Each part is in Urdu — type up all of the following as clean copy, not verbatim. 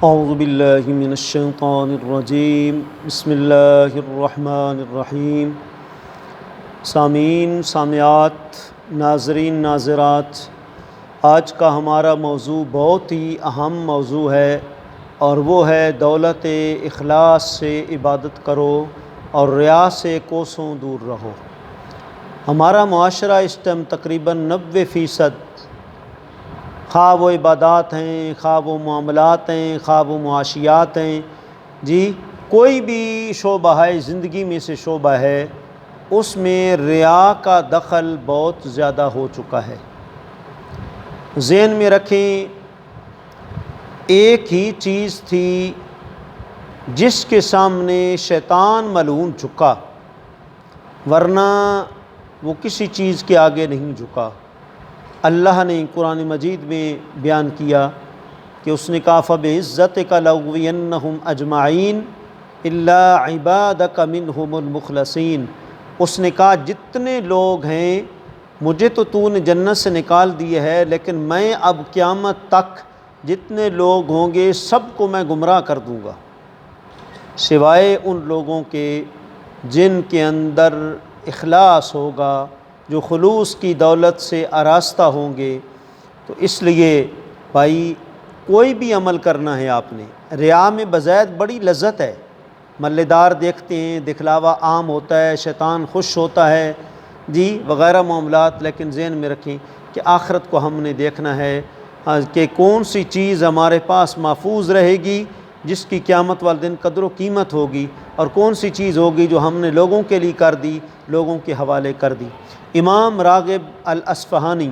اعوذ باللہ من الشیطان الرجیم بسم اللہ الرحمن الرحیم۔ سامعین، سامعات، ناظرین، ناظرات، آج کا ہمارا موضوع بہت ہی اہم موضوع ہے اور وہ ہے دولت اخلاص سے عبادت کرو اور ریا سے کوسوں دور رہو۔ ہمارا معاشرہ اس ٹائم تقریباً 90% خواہ وہ عبادات ہیں، خواہ وہ معاملات ہیں، خواہ وہ معاشیات ہیں، کوئی بھی شعبہ ہے زندگی میں سے شعبہ ہے، اس میں ریا کا دخل بہت زیادہ ہو چکا ہے۔ ذہن میں رکھیں، ایک ہی چیز تھی جس کے سامنے شیطان ملعون جھکا، ورنہ وہ کسی چیز کے آگے نہیں جھکا۔ اللہ نے قرآن مجید میں بیان کیا کہ اس نے کہا فَبِعِزَّتِكَ لَأُغْوِيَنَّهُمْ أَجْمَعِينَ إِلَّا عِبَادَكَ مِنْهُمُ الْمُخْلَصِينَ۔ اس نے کہا جتنے لوگ ہیں مجھے تو نے جنت سے نکال دیے ہے، لیکن میں اب قیامت تک جتنے لوگ ہوں گے سب کو میں گمراہ کر دوں گا، سوائے ان لوگوں کے جن کے اندر اخلاص ہوگا، جو خلوص کی دولت سے آراستہ ہوں گے۔ تو اس لیے بھائی کوئی بھی عمل کرنا ہے آپ نے، ریا میں بظاہر بڑی لذت ہے، ملےدار دیکھتے ہیں، دکھلاوا عام ہوتا ہے، شیطان خوش ہوتا ہے وغیرہ معاملات، لیکن ذہن میں رکھیں کہ آخرت کو ہم نے دیکھنا ہے کہ کون سی چیز ہمارے پاس محفوظ رہے گی، جس کی قیامت والے دن قدر و قیمت ہوگی، اور کون سی چیز ہوگی جو ہم نے لوگوں کے لیے کر دی، لوگوں کے حوالے کر دی۔ امام راغب الاصفہانی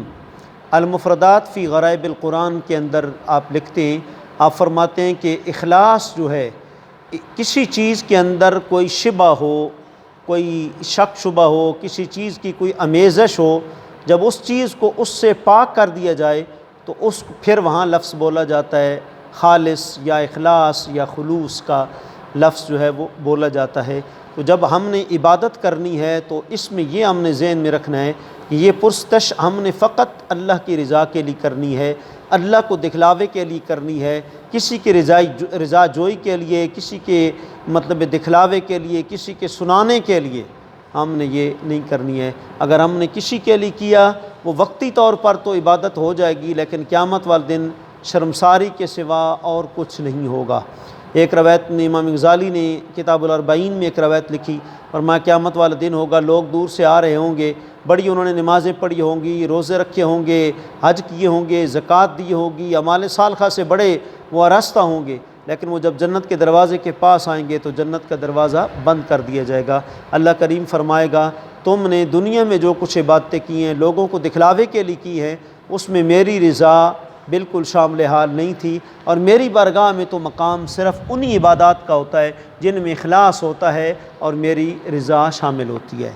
المفردات فی غرائب القرآن کے اندر آپ لکھتے ہیں، آپ فرماتے ہیں کہ اخلاص جو ہے، کسی چیز کے اندر کوئی شبہ ہو، کوئی شک شبہ ہو، کسی چیز کی کوئی آمیزش ہو، جب اس چیز کو اس سے پاک کر دیا جائے تو پھر وہاں لفظ بولا جاتا ہے خالص یا اخلاص یا خلوص کا لفظ جو ہے وہ بولا جاتا ہے۔ تو جب ہم نے عبادت کرنی ہے تو اس میں یہ ہم نے ذہن میں رکھنا ہے کہ یہ پرستش ہم نے فقط اللہ کی رضا کے لیے کرنی ہے، اللہ کو دکھلاوے کے لیے کرنی ہے، کسی کے رضا جوئی کے لیے، کسی کے دکھلاوے کے لیے، کسی کے سنانے کے لیے ہم نے یہ نہیں کرنی ہے۔ اگر ہم نے کسی کے لیے کیا وہ وقتی طور پر تو عبادت ہو جائے گی، لیکن قیامت والے دن شرمساری کے سوا اور کچھ نہیں ہوگا۔ ایک روایت میں امام غزالی نے کتاب الاربعین میں ایک روایت لکھی، فرمایا قیامت والا دن ہوگا، لوگ دور سے آ رہے ہوں گے، بڑی انہوں نے نمازیں پڑھی ہوں گی، روزے رکھے ہوں گے، حج کیے ہوں گے، زکوٰۃ دی ہوگی، اعمال صالحہ سے بڑے وہ آراستہ ہوں گے، لیکن وہ جب جنت کے دروازے کے پاس آئیں گے تو جنت کا دروازہ بند کر دیا جائے گا۔ اللہ کریم فرمائے گا تم نے دنیا میں جو کچھ عبادتیں کی ہیں، لوگوں کو دکھلاوے کے لیے کی ہیں، اس میں میری رضا بالکل شامل حال نہیں تھی، اور میری بارگاہ میں تو مقام صرف انہی عبادات کا ہوتا ہے جن میں اخلاص ہوتا ہے اور میری رضا شامل ہوتی ہے۔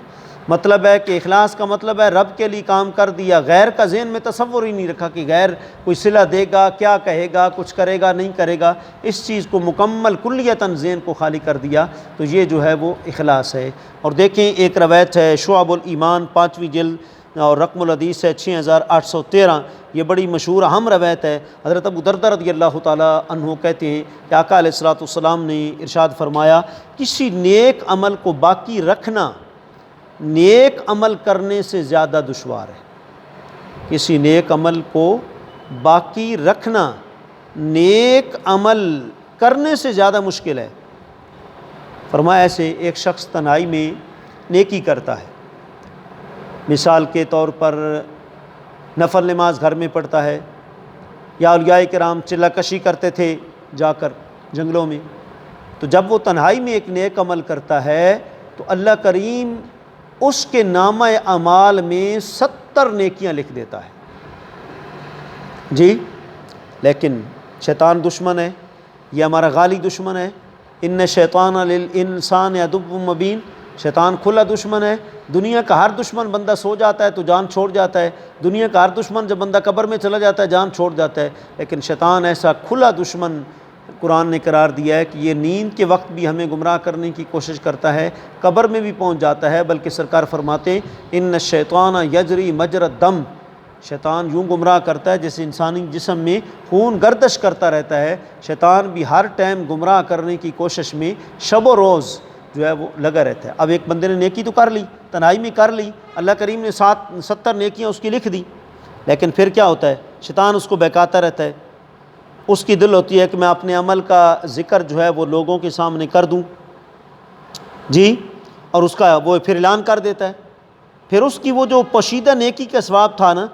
مطلب ہے کہ اخلاص کا مطلب ہے رب کے لیے کام کر دیا، غیر کا ذہن میں تصور ہی نہیں رکھا کہ غیر کوئی صلہ دے گا، کیا کہے گا، کچھ کرے گا نہیں کرے گا، اس چیز کو مکمل کلیتاً ذہن کو خالی کر دیا، تو یہ جو ہے وہ اخلاص ہے۔ اور دیکھیں ایک روایت ہے شعب الایمان 5ویں جلد اور رقم الحدیث ہے 6813، یہ بڑی مشہور اہم روایت ہے۔ حضرت ابو دردہ رضی اللہ تعالیٰ عنہ کہتے ہیں کہ آقا علیہ الصلوۃ والسلام نے ارشاد فرمایا کسی نیک عمل کو باقی رکھنا نیک عمل کرنے سے زیادہ دشوار ہے۔ کسی نیک عمل کو باقی رکھنا نیک عمل کرنے سے زیادہ مشکل ہے۔ فرمایا ایسے ایک شخص تنہائی میں نیکی کرتا ہے، مثال کے طور پر نفل نماز گھر میں پڑھتا ہے، یا اولیاء کرام چلہ کشی کرتے تھے جا کر جنگلوں میں، تو جب وہ تنہائی میں ایک نیک عمل کرتا ہے تو اللہ کریم اس کے نامہ اعمال میں 70 نیکیاں لکھ دیتا ہے۔ لیکن شیطان دشمن ہے، یہ ہمارا غالی دشمن ہے۔ ان شیطان للانسان عدو مبین، شیطان کھلا دشمن ہے۔ دنیا کا ہر دشمن بندہ سو جاتا ہے تو جان چھوڑ جاتا ہے، دنیا کا ہر دشمن جب بندہ قبر میں چلا جاتا ہے جان چھوڑ جاتا ہے، لیکن شیطان ایسا کھلا دشمن قرآن نے قرار دیا ہے کہ یہ نیند کے وقت بھی ہمیں گمراہ کرنے کی کوشش کرتا ہے، قبر میں بھی پہنچ جاتا ہے، بلکہ سرکار فرماتے ہیں ان الشیطان یجری مجری الدم، شیطان یوں گمراہ کرتا ہے جیسے انسانی جسم میں خون گردش کرتا رہتا ہے، شیطان بھی ہر ٹائم گمراہ کرنے کی کوشش میں شب و روز جو ہے وہ لگا رہتا ہے۔ اب ایک بندے نے نیکی تو کر لی، تنہائی میں کر لی، اللہ کریم نے 70 نیکیاں اس کی لکھ دی، لیکن پھر کیا ہوتا ہے؟ شیطان اس کو بہکاتا رہتا ہے، اس کی دل ہوتی ہے کہ میں اپنے عمل کا ذکر جو ہے وہ لوگوں کے سامنے کر دوں جی، اور اس کا وہ پھر اعلان کر دیتا ہے، پھر اس کی وہ جو پوشیدہ نیکی کا ثواب تھا نا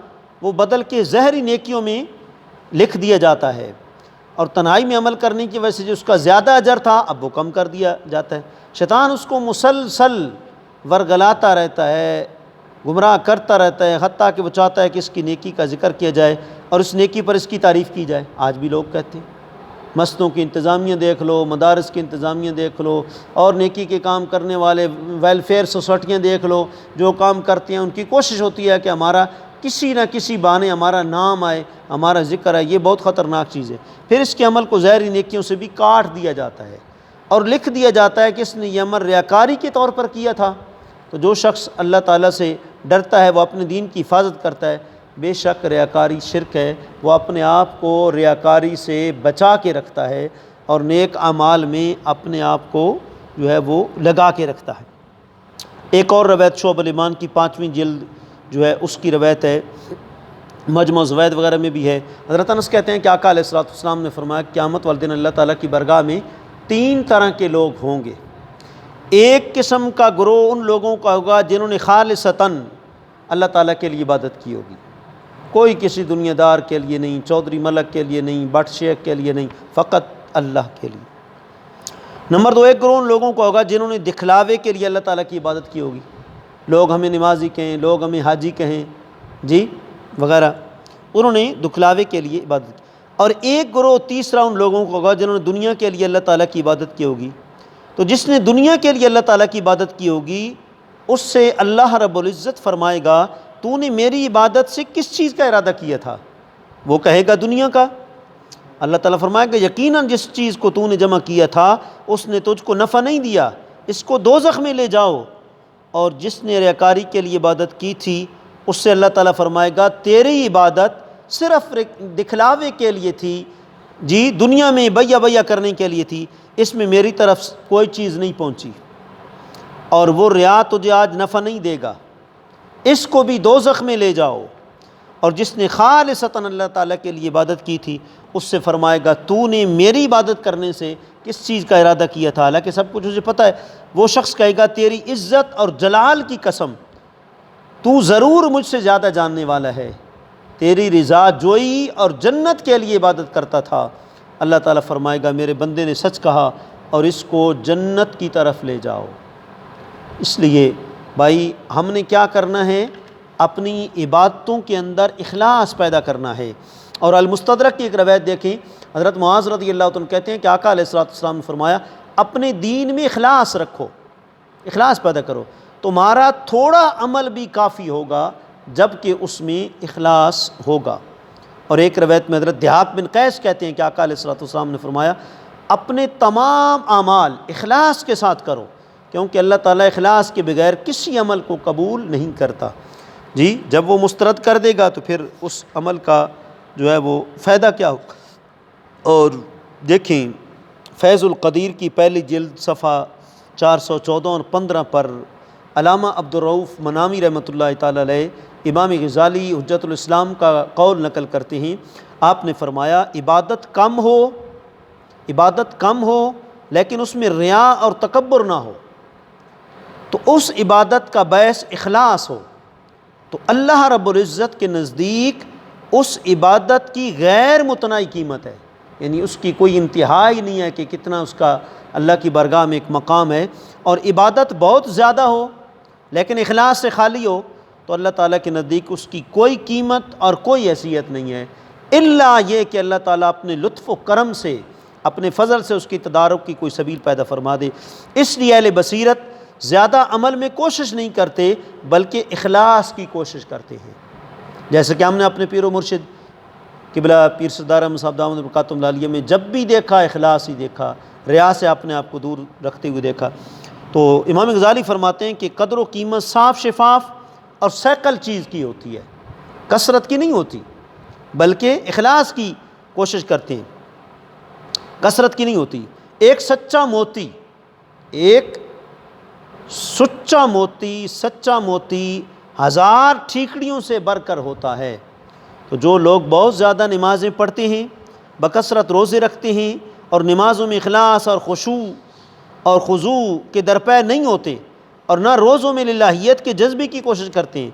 وہ بدل کے زہری نیکیوں میں لکھ دیا جاتا ہے، اور تنہائی میں عمل کرنے کی وجہ سے جو اس کا زیادہ اجر تھا اب وہ کم کر دیا جاتا ہے۔ شیطان اس کو مسلسل ورگلاتا رہتا ہے، گمراہ کرتا رہتا ہے، حتیٰ کہ وہ چاہتا ہے کہ اس کی نیکی کا ذکر کیا جائے اور اس نیکی پر اس کی تعریف کی جائے۔ آج بھی لوگ کہتے ہیں، مسجدوں کی انتظامیہ دیکھ لو، مدارس کی انتظامیہ دیکھ لو، اور نیکی کے کام کرنے والے ویلفیئر سوسائٹیاں دیکھ لو، جو کام کرتی ہیں ان کی کوشش ہوتی ہے کہ ہمارا کسی نہ کسی بہانے ہمارا نام آئے، ہمارا ذکر ہے۔ یہ بہت خطرناک چیز ہے۔ پھر اس کے عمل کو ظاہری نیکیوں سے بھی کاٹ دیا جاتا ہے اور لکھ دیا جاتا ہے کہ اس نے یہ عمل ریاکاری کے طور پر کیا تھا۔ تو جو شخص اللہ تعالیٰ سے ڈرتا ہے وہ اپنے دین کی حفاظت کرتا ہے، بے شک ریاکاری شرک ہے، وہ اپنے آپ کو ریاکاری سے بچا کے رکھتا ہے اور نیک اعمال میں اپنے آپ کو جو ہے وہ لگا کے رکھتا ہے۔ ایک اور روایت شعب الایمان کی 5ویں جلد جو ہے اس کی روایت ہے، مجمع زوید وغیرہ میں بھی ہے۔ حضرت انس کہتے ہیں کہ آقا علیہ الصلوۃ والسلام نے فرمایا قیامت والے دن اللہ تعالیٰ کی بارگاہ میں 3 طرح کے لوگ ہوں گے۔ ایک قسم کا گروہ ان لوگوں کا ہوگا جنہوں نے خالصتاً اللہ تعالیٰ کے لیے عبادت کی ہوگی، کوئی کسی دنیا دار کے لیے نہیں، چودھری ملک کے لیے نہیں، بٹ شیخ کے لیے نہیں، فقط اللہ کے لیے۔ نمبر 2، ایک گروہ ان لوگوں کا ہوگا جنہوں نے دکھلاوے کے لیے اللہ تعالیٰ کی عبادت کی ہوگی، لوگ ہمیں نمازی کہیں، لوگ ہمیں حاجی کہیں جی وغیرہ، انہوں نے دکھلاوے کے لیے عبادت کی۔ اور ایک گروہ تیسرا ان لوگوں کو ہوگا جنہوں نے دنیا کے لیے اللہ تعالیٰ کی عبادت کی ہوگی۔ تو جس نے دنیا کے لیے اللہ تعالیٰ کی عبادت کی ہوگی اس سے اللہ رب العزت فرمائے گا تو نے میری عبادت سے کس چیز کا ارادہ کیا تھا؟ وہ کہے گا دنیا کا۔ اللہ تعالیٰ فرمائے گا یقیناً جس چیز کو تو نے جمع کیا تھا اس نے تجھ کو نفع نہیں دیا، اس کو دوزخ میں لے جاؤ۔ اور جس نے ریاکاری کے لیے عبادت کی تھی اس سے اللہ تعالیٰ فرمائے گا تیری عبادت صرف دکھلاوے کے لیے تھی جی، دنیا میں بیا بیا کرنے کے لیے تھی، اس میں میری طرف کوئی چیز نہیں پہنچی، اور وہ ریا تجھے آج نفع نہیں دے گا، اس کو بھی دوزخ میں لے جاؤ۔ اور جس نے خالصتاً اللہ تعالیٰ کے لیے عبادت کی تھی اس سے فرمائے گا تو نے میری عبادت کرنے سے کس چیز کا ارادہ کیا تھا؟ حالانکہ سب کچھ اسے پتہ ہے۔ وہ شخص کہے گا تیری عزت اور جلال کی قسم تو ضرور مجھ سے زیادہ جاننے والا ہے، تیری رضا جوئی اور جنت کے لیے عبادت کرتا تھا۔ اللہ تعالیٰ فرمائے گا میرے بندے نے سچ کہا اور اس کو جنت کی طرف لے جاؤ۔ اس لیے بھائی ہم نے کیا کرنا ہے؟ اپنی عبادتوں کے اندر اخلاص پیدا کرنا ہے۔ اور المستدرک کی ایک روایت دیکھیں، حضرت معاذ رضی اللہ عنہ کہتے ہیں کہ آقا علیہ الصلوۃ والسلام نے فرمایا اپنے دین میں اخلاص رکھو، اخلاص پیدا کرو، تمہارا تھوڑا عمل بھی کافی ہوگا جب کہ اس میں اخلاص ہوگا۔ اور ایک روایت میں حضرت دھیاک بن قیس کہتے ہیں کہ آقا علیہ الصلوۃ والسلام نے فرمایا اپنے تمام اعمال اخلاص کے ساتھ کرو، کیونکہ اللہ تعالیٰ اخلاص کے بغیر کسی عمل کو قبول نہیں کرتا جی۔ جب وہ مسترد کر دے گا تو پھر اس عمل کا جو ہے وہ فائدہ کیا ہوگا۔ اور دیکھیں فیض القدیر کی پہلی جلد صفحہ 414 اور 15 پر علامہ عبدالرؤف منامی رحمۃ اللہ تعالیٰ علیہ امام غزالی حجت الاسلام کا قول نقل کرتے ہیں، آپ نے فرمایا عبادت کم ہو لیکن اس میں ریا اور تکبر نہ ہو، تو اس عبادت کا باعث اخلاص ہو تو اللہ رب العزت کے نزدیک اس عبادت کی غیر متناہی قیمت ہے، یعنی اس کی کوئی انتہا ہی نہیں ہے کہ کتنا اس کا اللہ کی بارگاہ میں ایک مقام ہے۔ اور عبادت بہت زیادہ ہو لیکن اخلاص سے خالی ہو تو اللہ تعالیٰ کے نزدیک اس کی کوئی قیمت اور کوئی حیثیت نہیں ہے، الا یہ کہ اللہ تعالیٰ اپنے لطف و کرم سے اپنے فضل سے اس کی تدارک کی کوئی سبیل پیدا فرما دے۔ اس لیے اہل بصیرت زیادہ عمل میں کوشش نہیں کرتے بلکہ اخلاص کی کوشش کرتے ہیں، جیسے کہ ہم نے اپنے پیر و مرشد قبلہ پیر سردار احمد صاحب دامت برکاتہم العالیہ میں جب بھی دیکھا اخلاص ہی دیکھا، ریا سے اپنے آپ کو دور رکھتے ہوئے دیکھا۔ تو امام غزالی فرماتے ہیں کہ قدر و قیمت صاف شفاف اور سیکل چیز کی ہوتی ہے، کثرت کی نہیں ہوتی بلکہ اخلاص کی کوشش کرتے ہیں، کثرت کی نہیں ہوتی۔ ایک سچا موتی ہزار ٹھیکڑیوں سے بڑھ کر ہوتا ہے۔ تو جو لوگ بہت زیادہ نمازیں پڑھتے ہیں، بکثرت روزے رکھتے ہیں اور نمازوں میں اخلاص اور خشوع اور خضوع کے درپے نہیں ہوتے اور نہ روزوں میں للہیت کے جذبے کی کوشش کرتے ہیں،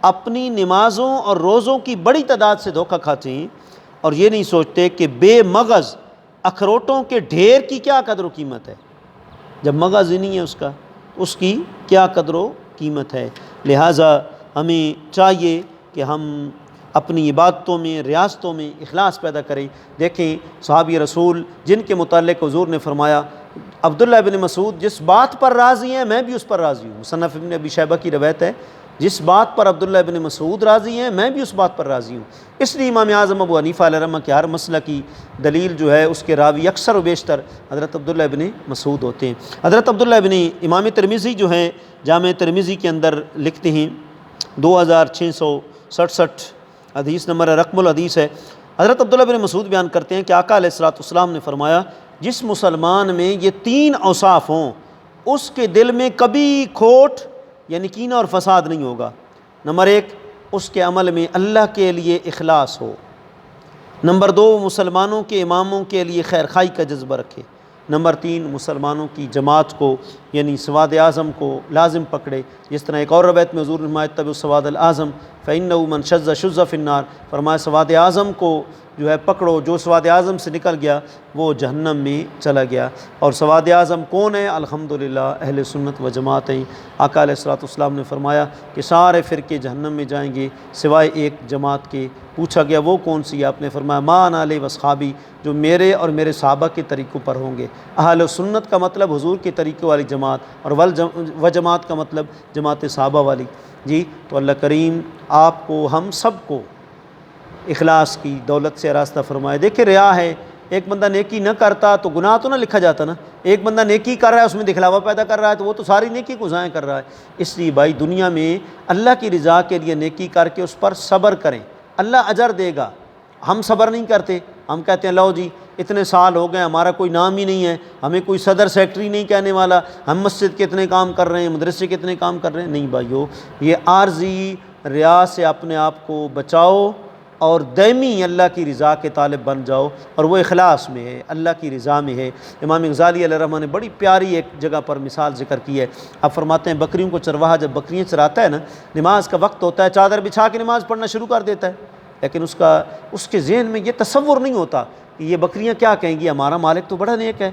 اپنی نمازوں اور روزوں کی بڑی تعداد سے دھوکہ کھاتے ہیں اور یہ نہیں سوچتے کہ بے مغز اخروٹوں کے ڈھیر کی کیا قدر و قیمت ہے۔ جب مغز ہی نہیں ہے اس کی کیا قدر و قیمت ہے۔ لہٰذا ہمیں چاہیے کہ ہم اپنی عبادتوں میں، ریاستوں میں اخلاص پیدا کریں۔ دیکھیں صحابی رسول جن کے متعلق حضور نے فرمایا، عبداللہ ابن مسعود جس بات پر راضی ہیں میں بھی اس پر راضی ہوں، مصنف ابن ابی شیبہ کی روایت ہے، جس بات پر عبداللہ ابن مسعود راضی ہیں میں بھی اس بات پر راضی ہوں۔ اس لیے امام اعظم ابو حنیفہ علیہ رحمہ کے ہر مسئلہ کی دلیل جو ہے اس کے راوی اکثر و بیشتر حضرت عبداللہ ابن مسعود ہوتے ہیں۔ حضرت عبداللہ ابن امام ترمذی جو ہیں جامع ترمذی کے اندر لکھتے ہیں 2667 حدیث نمبر رقم الحدیث ہے، حضرت عبداللہ بن مسعود بیان کرتے ہیں کہ آقا علیہ الصلوۃ والسلام نے فرمایا، جس مسلمان میں یہ 3 اوصاف ہوں اس کے دل میں کبھی کھوٹ یعنی کینہ اور فساد نہیں ہوگا۔ نمبر 1، اس کے عمل میں اللہ کے لیے اخلاص ہو۔ نمبر 2، مسلمانوں کے اماموں کے لیے خیر خواہی کا جذبہ رکھے۔ نمبر 3، مسلمانوں کی جماعت کو یعنی سواد اعظم کو لازم پکڑے، جس طرح ایک اور روایت میں حضور نے فرمایا اتبعوا السواد الاعظم فإنه من شذ شذ فی النار، فرمایا سواد اعظم کو جو ہے پکڑو، جو سواد اعظم سے نکل گیا وہ جہنم میں چلا گیا۔ اور سواد اعظم کون ہے؟ الحمدللہ اہل سنت و جماعت ہیں۔ آقا علیہ الصلوۃ والسلام نے فرمایا کہ سارے فرقے جہنم میں جائیں گے سوائے ایک جماعت کے۔ پوچھا گیا وہ کون سی؟ آپ نے فرمایا ما انا علیہ واصحابی، جو میرے اور میرے صحابہ کے طریقوں پر ہوں گے۔ اہل سنت کا مطلب حضور کے طریقے والی جماعت، اور و جماعت کا مطلب جماعت صحابہ والی۔ جی تو اللہ کریم آپ کو ہم سب کو اخلاص کی دولت سے آراستہ فرمائے۔ دیکھیں ریا ہے، ایک بندہ نیکی نہ کرتا تو گناہ تو نہ لکھا جاتا نا، ایک بندہ نیکی کر رہا ہے اس میں دکھلاوا پیدا کر رہا ہے تو وہ تو ساری نیکی کو ضائع کر رہا ہے۔ اس لیے بھائی دنیا میں اللہ کی رضا کے لیے نیکی کر کے اس پر صبر کریں، اللہ اجر دے گا۔ ہم صبر نہیں کرتے، ہم کہتے ہیں لو جی اتنے سال ہو گئے ہمارا کوئی نام ہی نہیں ہے، ہمیں کوئی صدر سیکٹری نہیں کہنے والا، ہم مسجد کے اتنے کام کر رہے ہیں، مدرسے کے اتنے کام کر رہے ہیں۔ نہیں بھائیو، یہ عارضی ریا سے اپنے آپ کو بچاؤ اور دائمی اللہ کی رضا کے طالب بن جاؤ، اور وہ اخلاص میں ہے، اللہ کی رضا میں ہے۔ امام غزالی علیہ الرحمہ نے بڑی پیاری ایک جگہ پر مثال ذکر کی ہے۔ آپ فرماتے ہیں بکریوں کو چرواہا جب بکریاں چراتا ہے نا، نماز کا وقت ہوتا ہے، چادر بچھا کے نماز پڑھنا شروع کر دیتا ہے، لیکن اس کے ذہن میں یہ تصور نہیں ہوتا کہ یہ بکریاں کیا کہیں گی، ہمارا مالک تو بڑا نیک ہے،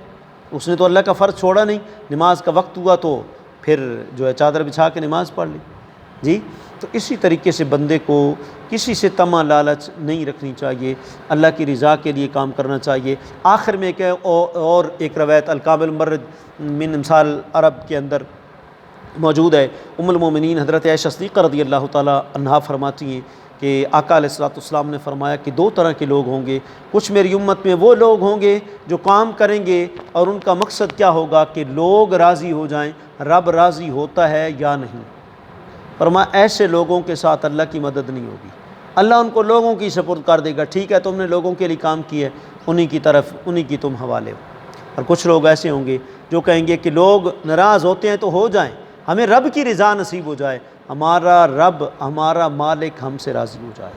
اس نے تو اللہ کا فرض چھوڑا نہیں، نماز کا وقت ہوا تو پھر جو ہے چادر بچھا کے نماز پڑھ لی۔ جی تو اسی طریقے سے بندے کو کسی سے طمع لالچ نہیں رکھنی چاہیے، اللہ کی رضا کے لیے کام کرنا چاہیے۔ آخر میں اور ایک روایت الکامل المرد من امثال عرب کے اندر موجود ہے، ام المومنین حضرت عائشہ صدیقہ رضی اللہ تعالی عنہا فرماتی ہیں کہ آقا علیہ الصلوۃ والسلام نے فرمایا کہ 2 طرح کے لوگ ہوں گے، کچھ میری امت میں وہ لوگ ہوں گے جو کام کریں گے اور ان کا مقصد کیا ہوگا کہ لوگ راضی ہو جائیں، رب راضی ہوتا ہے یا نہیں۔ فرمایا ایسے لوگوں کے ساتھ اللہ کی مدد نہیں ہوگی، اللہ ان کو لوگوں کی سپرد کر دے گا، ٹھیک ہے تم نے لوگوں کے لیے کام کیا ہے، انہی کی تم حوالے ہو۔ اور کچھ لوگ ایسے ہوں گے جو کہیں گے کہ لوگ ناراض ہوتے ہیں تو ہو جائیں، ہمیں رب کی رضا نصیب ہو جائے، ہمارا رب ہمارا مالک ہم سے راضی ہو جائے۔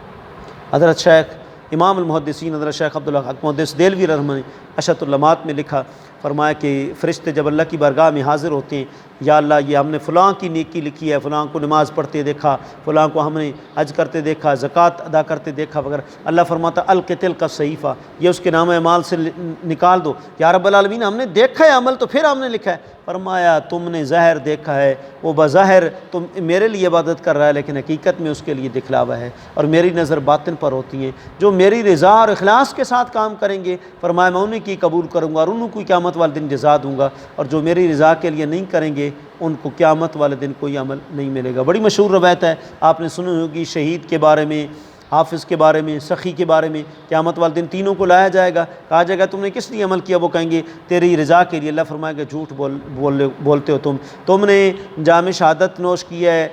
حضرت شیخ امام المحدثین حضرت شیخ عبدالحق محدث دہلوی رحمہ نے اشرۃ العلمات میں لکھا، فرمایا کہ فرشتے جب اللہ کی بارگاہ میں حاضر ہوتے ہیں، یا اللہ یہ ہم نے فلاں کی نیکی لکھی ہے، فلاں کو نماز پڑھتے دیکھا، فلاں کو ہم نے حج کرتے دیکھا، زکوٰۃ ادا کرتے دیکھا وغیرہ، اللہ فرماتا القتل کا صحیفہ، یہ اس کے نام اعمال سے نکال دو۔ یا رب العالمین ہم نے دیکھا ہے عمل تو پھر ہم نے لکھا ہے۔ فرمایا تم نے ظاہر دیکھا ہے، وہ بظاہر تم میرے لیے عبادت کر رہا ہے لیکن حقیقت میں اس کے لیے دکھلاوا ہے، اور میری نظر باطن پر ہوتی ہیں۔ جو میری رضا اور اخلاص کے ساتھ کام کریں گے، فرمایا میں انہیں کی قبول کروں گا اور انہوں کو قیامت والے دن جزا دوں گا، اور جو میری رضا کے لیے نہیں کریں گے ان کو قیامت والے دن کوئی عمل نہیں ملے گا۔ بڑی مشہور روایت ہے، آپ نے سنی ہوگی شہید کے بارے میں، حافظ کے بارے میں، سخی کے بارے میں، قیامت والے دن تینوں کو لایا جائے گا، کہا جائے گا تم نے کس لیے عمل کیا؟ وہ کہیں گے تیری رضا کے لیے۔ اللہ فرمائے گا جھوٹ بولتے ہو تم نے جام شہادت نوش کیا ہے،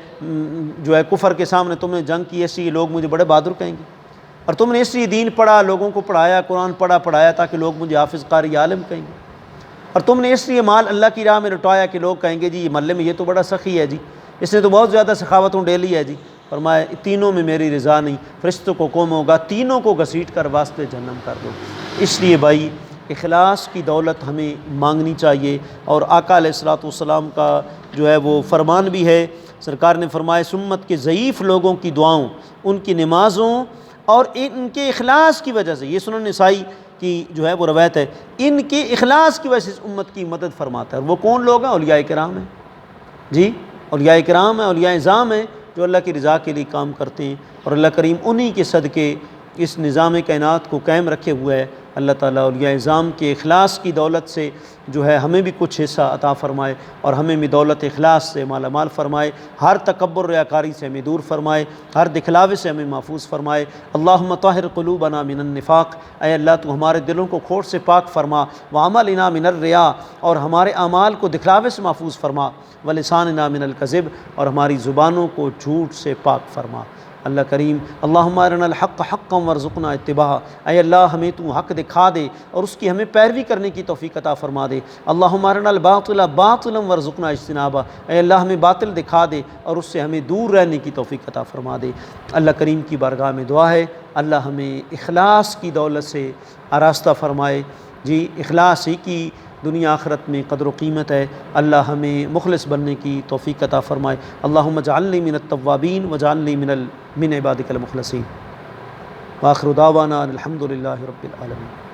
جو ہے کفر کے سامنے تم نے جنگ کی، ایسی لوگ مجھے بڑے بہادر کہیں گے، اور تم نے اس لیے دین پڑھا، لوگوں کو پڑھایا، قرآن پڑھایا تاکہ لوگ مجھے حافظ قاری عالم کہیں گے، اور تم نے اس لیے مال اللہ کی راہ میں لٹایا کہ لوگ کہیں گے جی یہ محلے میں یہ تو بڑا سخی ہے جی، اس نے تو بہت زیادہ سخاوتوں ڈیلی ہے جی۔ فرمایا تینوں میں میری رضا نہیں، فرشتوں کو قوم ہوگا تینوں کو گھسیٹ کر واسطے جہنم کر دو۔ اس لیے بھائی اخلاص کی دولت ہمیں مانگنی چاہیے، اور آقا علیہ الصلوۃ والسلام کا جو ہے وہ فرمان بھی ہے، سرکار نے فرمایا سمت کے ضعیف لوگوں کی دعاؤں، ان کی نمازوں اور ان کے اخلاص کی وجہ سے، یہ سنن نسائی کی جو ہے وہ روایت ہے، ان کے اخلاص کی وجہ سے امت کی مدد فرماتا ہے۔ اور وہ کون لوگ ہیں؟ اولیاء کرام ہیں جی، اولیاء کرام ہیں، اولیاء اعظام ہیں، جو اللہ کی رضا کے لیے کام کرتے ہیں، اور اللہ کریم انہی کے صدقے اس نظام کائنات کو قائم رکھے ہوئے ہے۔ اللہ تعالیٰ اولیاء اعظام کے اخلاص کی دولت سے جو ہے ہمیں بھی کچھ حصہ عطا فرمائے، اور ہمیں بھی دولت اخلاص سے مالا مال فرمائے، ہر تکبر ریاکاری سے ہمیں دور فرمائے، ہر دکھلاوے سے ہمیں محفوظ فرمائے۔ اللہم طہر قلوبنا من النفاق، اے اللہ تو ہمارے دلوں کو کھوٹ سے پاک فرما، وعملنا من الریا، اور ہمارے اعمال کو دکھلاوے سے محفوظ فرما، ولساننا من الکذب، اور ہماری زبانوں کو جھوٹ سے پاک فرما۔ اللہ کریم اللہم ارنا الحق حقا وارزقنا اتباعہ، اے اللہ ہمیں تو حق دکھا دے اور اس کی ہمیں پیروی کرنے کی توفیق عطا فرما دے۔ اللہم ارنا الباطل باطلا وارزقنا اجتنابہ، اے اللہ ہمیں باطل دکھا دے اور اس سے ہمیں دور رہنے کی توفیق عطا فرما دے۔ اللہ کریم کی بارگاہ میں دعا ہے اللہ ہمیں اخلاص کی دولت سے آراستہ فرمائے جی، اخلاص ہی کی دنیا آخرت میں قدر و قیمت ہے، اللہ ہمیں مخلص بننے کی توفیق عطا فرمائے۔ اللہم اجعلنی من التوابین واجعلنی من عبادک المخلصین۔ وآخر دعوانا الحمد للہ رب العالمین۔